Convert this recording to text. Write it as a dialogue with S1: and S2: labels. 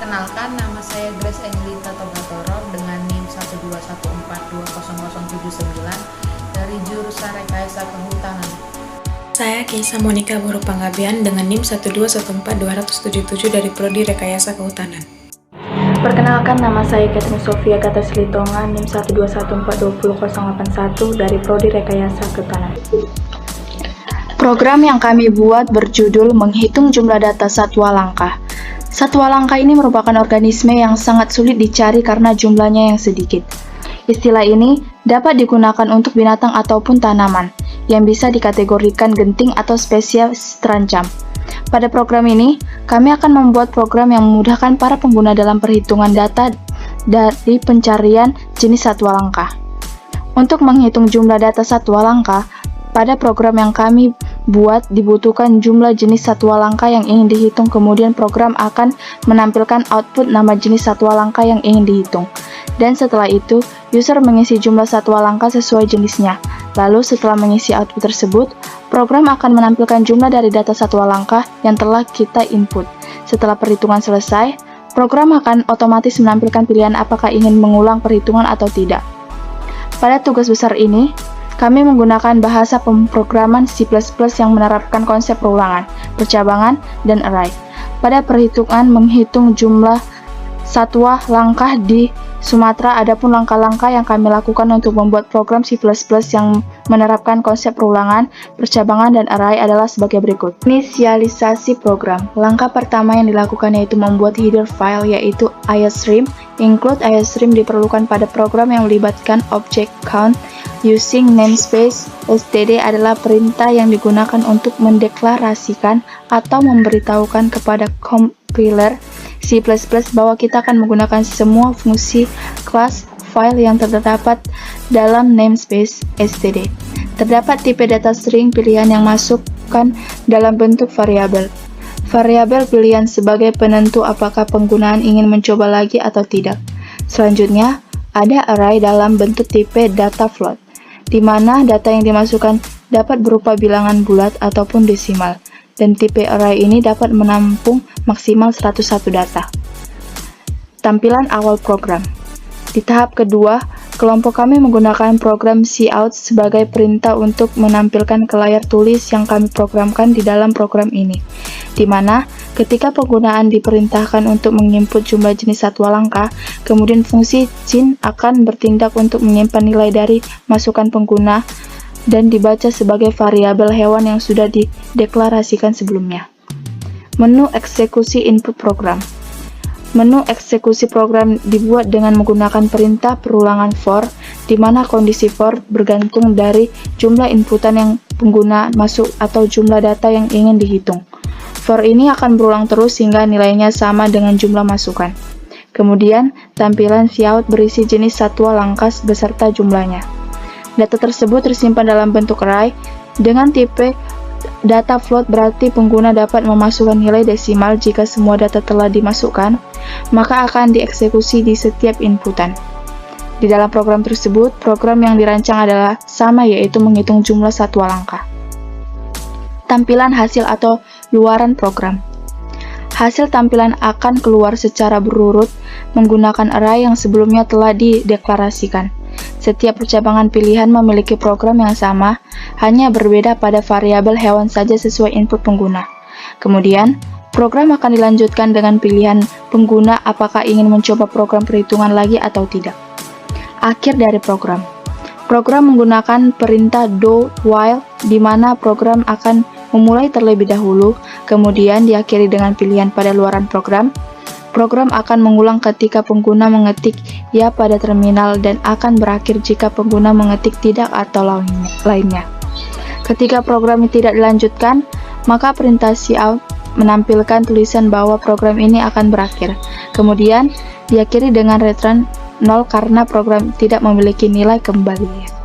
S1: Perkenalkan, nama saya Grace Angelita Tobatoro dengan NIM 121420079 dari jurusan Rekayasa Kehutanan.
S2: Saya Keisa Monika Buru Panggabean dengan NIM 1214277 dari Prodi Rekayasa Kehutanan.
S3: Perkenalkan, nama saya Catherine Sofia Gata Silitonga, NIM 121420081 dari Prodi Rekayasa Kehutanan. Program yang kami buat berjudul Menghitung Jumlah Data Satwa Langka. Satwa langka ini merupakan organisme yang sangat sulit dicari karena jumlahnya yang sedikit. Istilah ini dapat digunakan untuk binatang ataupun tanaman yang bisa dikategorikan genting atau spesies terancam. Pada program ini, kami akan membuat program yang memudahkan para pengguna dalam perhitungan data dari pencarian jenis satwa langka. Untuk menghitung jumlah data satwa langka, pada program yang kami buat dibutuhkan jumlah jenis satwa langka yang ingin dihitung, kemudian program akan menampilkan output nama jenis satwa langka yang ingin dihitung. Dan setelah itu, user mengisi jumlah satwa langka sesuai jenisnya. Lalu setelah mengisi output tersebut, program akan menampilkan jumlah dari data satwa langka yang telah kita input. Setelah perhitungan selesai, program akan otomatis menampilkan pilihan apakah ingin mengulang perhitungan atau tidak. Pada tugas besar ini, kami menggunakan bahasa pemrograman C++ yang menerapkan konsep perulangan, percabangan, dan array. Pada perhitungan menghitung jumlah satwa langka di Sumatera, adapun langkah-langkah yang kami lakukan untuk membuat program C++ yang menerapkan konsep perulangan, percabangan, dan array adalah sebagai berikut. Inisialisasi program. Langkah pertama yang dilakukan yaitu membuat header file, yaitu iostream. Include iostream diperlukan pada program yang melibatkan object count. Using namespace std adalah perintah yang digunakan untuk mendeklarasikan atau memberitahukan kepada compiler C++ bahwa kita akan menggunakan semua fungsi kelas file yang terdapat dalam namespace std. Terdapat tipe data string pilihan yang masukkan dalam bentuk variabel. Variabel pilihan sebagai penentu apakah penggunaan ingin mencoba lagi atau tidak. Selanjutnya, ada array dalam bentuk tipe data float, di mana data yang dimasukkan dapat berupa bilangan bulat ataupun desimal, dan tipe array ini dapat menampung maksimal 101 data. Tampilan awal program. Di tahap kedua, kelompok kami menggunakan program cout sebagai perintah untuk menampilkan ke layar tulis yang kami programkan di dalam program ini, di mana ketika penggunaan diperintahkan untuk menginput jumlah jenis satwa langka, kemudian fungsi cin akan bertindak untuk menyimpan nilai dari masukan pengguna dan dibaca sebagai variabel hewan yang sudah dideklarasikan sebelumnya. Menu eksekusi input program. Menu eksekusi program dibuat dengan menggunakan perintah perulangan for, di mana kondisi for bergantung dari jumlah inputan yang pengguna masuk atau jumlah data yang ingin dihitung. For ini akan berulang terus hingga nilainya sama dengan jumlah masukan. Kemudian, tampilan cout berisi jenis satwa langka beserta jumlahnya. Data tersebut tersimpan dalam bentuk array dengan tipe data float, berarti pengguna dapat memasukkan nilai desimal jika semua data telah dimasukkan, maka akan dieksekusi di setiap inputan. Di dalam program tersebut, program yang dirancang adalah sama, yaitu menghitung jumlah satwa langka. Tampilan hasil atau luaran program. Hasil tampilan akan keluar secara berurut menggunakan array yang sebelumnya telah dideklarasikan. Setiap percabangan pilihan memiliki program yang sama, hanya berbeda pada variabel hewan saja sesuai input pengguna. Kemudian, program akan dilanjutkan dengan pilihan pengguna apakah ingin mencoba program perhitungan lagi atau tidak. Akhir dari program. Program menggunakan perintah do while, di mana program akan memulai terlebih dahulu, kemudian diakhiri dengan pilihan pada luaran program. Program akan mengulang ketika pengguna mengetik ya pada terminal dan akan berakhir jika pengguna mengetik tidak atau lainnya. Ketika program tidak dilanjutkan, maka perintah cout menampilkan tulisan bahwa program ini akan berakhir. Kemudian diakhiri dengan return 0 karena program tidak memiliki nilai kembali.